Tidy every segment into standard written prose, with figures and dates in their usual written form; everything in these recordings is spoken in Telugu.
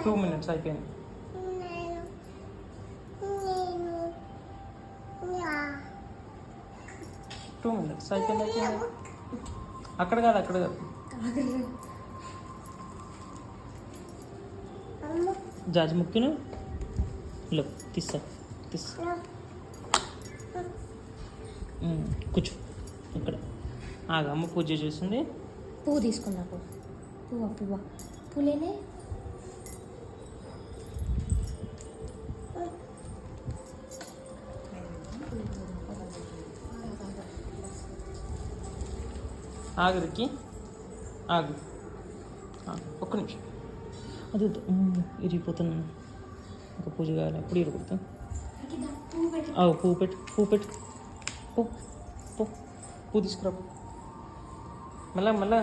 2 minutes అయిపోయింది. 2 minutes అయిపోయింది. అక్కడ కాదు జాజి ముక్కును లో తీస్తా కూర్చో ఇక్కడ ఆగా అమ్మ పూజ చేస్తుంది. పువ్వు తీసుకున్నా పువ్వులేనే ఆగరికి ఆగు ఒక్క నిమిషం అది ఇరిగిపోతున్నాను. ఒక పూజ కావాలి అప్పుడు ఇరుగుతాం. పువ్వు పెట్టు పువ్వు తీసుకురా మళ్ళా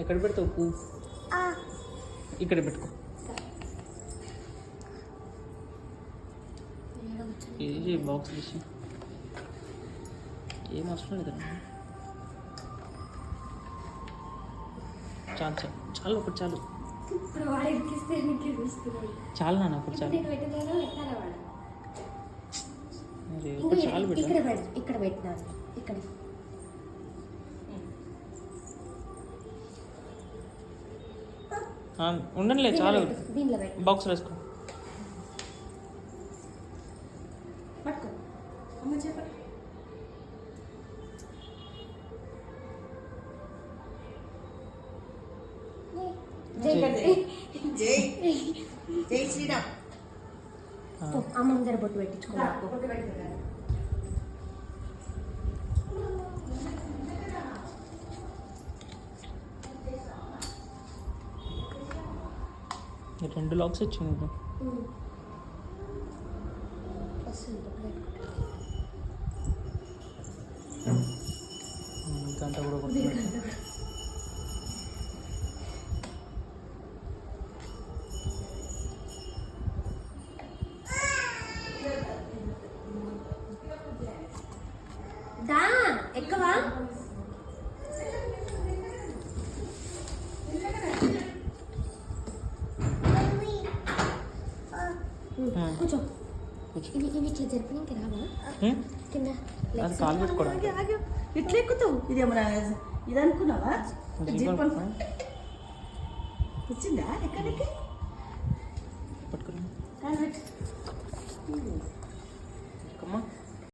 ఎక్కడ పెడతావు పువ్వు? ఇక్కడ పెట్టుకో. ఏ బాక్స్ తీసి ఏం అవసరం లేదు. చాలు ఒకటి చాలు నాన్న ఒకటి చాలు. ఒకటి చాలు ఇక్కడ పెట్టినాను. ఇక్కడ ఉండండిలే చాలు. బాక్స్ వేసుకో. జై శ్రీరామ్. అమ్మ ముందర బొట్టు పెట్టించుకున్నా. రెండు లాక్స్ వచ్చింది. గంట కూడా ఎక్కవా కూర్చో. ఇవి ఇట్లా జరిపినాక రావా కింద కాలు పెట్టుకోవడం. ఇట్లా ఎక్కుతావు. ఇదేమన్నా ఇది అనుకున్నావా? వచ్చిందా ఎక్కడికి పట్టుకురా. కాలు పెట్టు.